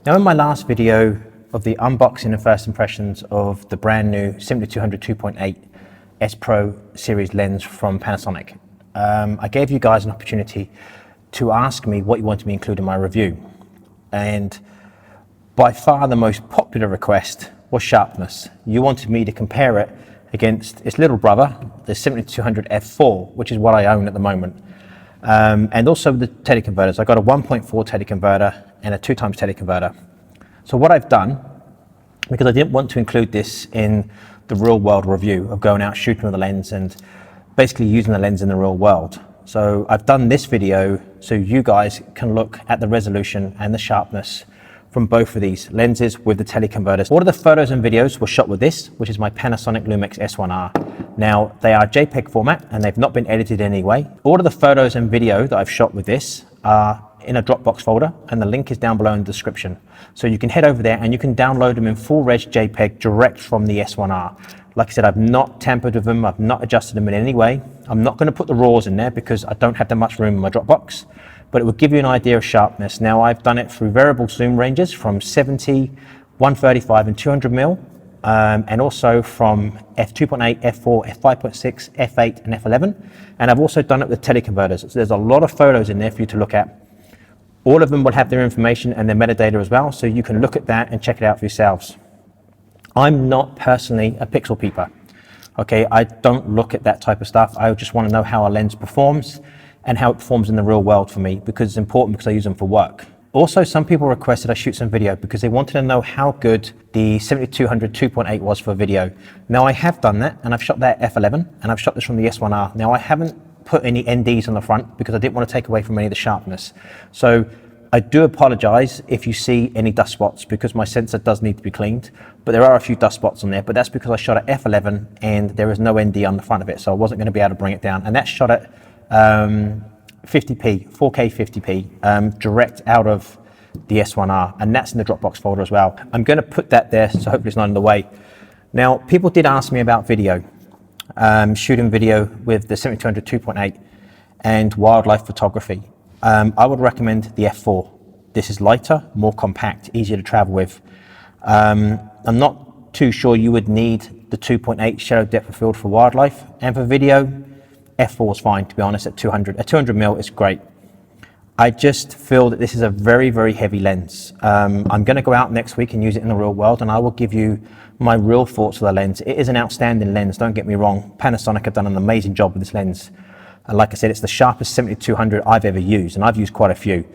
Now in my last video of the unboxing and first impressions of the brand new 7200 2.8 S-Pro series lens from Panasonic, I gave you guys an opportunity to ask me what you wanted me to include in my review. And by far the most popular request was sharpness. You wanted me to compare it against its little brother, the 7200 F4, which is what I own at the moment. And also the teleconverters. I got a 1.4 teleconverter and a 2x teleconverter. So what I've done, because I didn't want to include this in the real world review of going out shooting with the lens and basically using the lens in the real world. So I've done this video so you guys can look at the resolution and the sharpness from both of these lenses with the teleconverters. All of the photos and videos were shot with this, which is my Panasonic Lumix S1R. Now, they are JPEG format and they've not been edited in any way. All of the photos and video that I've shot with this are in a Dropbox folder, and the link is down below in the description. So you can head over there and you can download them in full res JPEG direct from the S1R. Like I said, I've not tampered with them, I've not adjusted them in any way. I'm not going to put the RAWs in there because I don't have that much room in my Dropbox, but it will give you an idea of sharpness. Now, I've done it through variable zoom ranges from 70, 135 and 200mm, and also from f2.8, f4, f5.6, f8 and f11. And I've also done it with teleconverters. So there's a lot of photos in there for you to look at. All of them will have their information and their metadata as well, so you can look at that and check it out for yourselves. I'm not personally a pixel peeper. Okay, I don't look at that type of stuff. I just want to know how a lens performs and how it performs in the real world for me, because it's important because I use them for work. Also, some people requested I shoot some video because they wanted to know how good the 7200 2.8 was for video. Now, I have done that, and I've shot that at f11, and I've shot this from the S1R. Now, I haven't put any NDs on the front because I didn't want to take away from any of the sharpness. So I do apologize if you see any dust spots because my sensor does need to be cleaned, but there are a few dust spots on there, but that's because I shot at f11 and there is no ND on the front of it, so I wasn't going to be able to bring it down. And that's shot at 50p, 4K 50p, direct out of the S1R, and that's in the Dropbox folder as well. I'm going to put that there, so hopefully it's not in the way. Now, people did ask me about video, shooting video with the 7200 2.8 and wildlife photography. I would recommend the F4. This is lighter, more compact, easier to travel with. I'm not too sure you would need the 2.8 shallow depth of field for wildlife, and for video, F4 is fine, to be honest. At 200mm is great. I just feel that this is a very, very heavy lens. I'm going to go out next week and use it in the real world, and I will give you my real thoughts of the lens. It is an outstanding lens, don't get me wrong. Panasonic have done an amazing job with this lens. And like I said, it's the sharpest 7200 I've ever used, and I've used quite a few.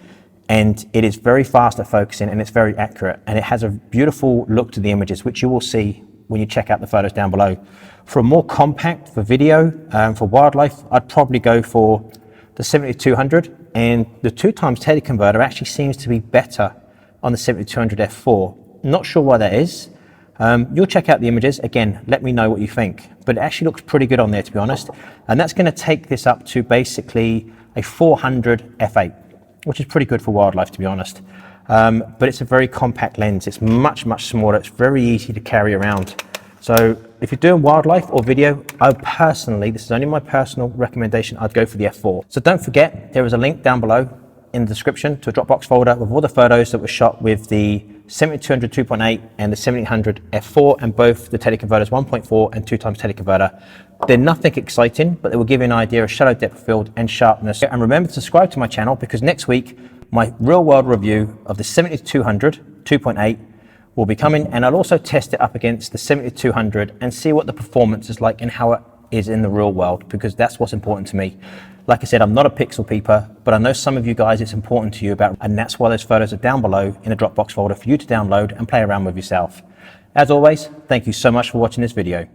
And it is very fast at focusing, and it's very accurate, and it has a beautiful look to the images, which you will see when you check out the photos down below. For a more compact, for video, for wildlife, I'd probably go for the 7200, and the 2x teleconverter actually seems to be better on the 7200 F4. Not sure why that is. You'll check out the images. Again, let me know what you think. But it actually looks pretty good on there, to be honest. And that's going to take this up to basically a 400 f8, which is pretty good for wildlife, to be honest. But it's a very compact lens. It's much, much smaller. It's very easy to carry around. So if you're doing wildlife or video, I personally, this is only my personal recommendation, I'd go for the F4. So don't forget, there is a link down below in the description to a Dropbox folder with all the photos that were shot with the 7200 2.8 and the 7800 F4, and both the teleconverters 1.4 and 2x teleconverter. They're nothing exciting, but they will give you an idea of shallow depth of field and sharpness. And remember to subscribe to my channel, because next week my real world review of the 7200 2.8 will be coming, and I'll also test it up against the 7200 and see what the performance is like and how it is in the real world, because that's what's important to me. Like I said, I'm not a pixel peeper, but I know some of you guys it's important to you about, and that's why those photos are down below in a Dropbox folder for you to download and play around with yourself. As always, thank you so much for watching this video.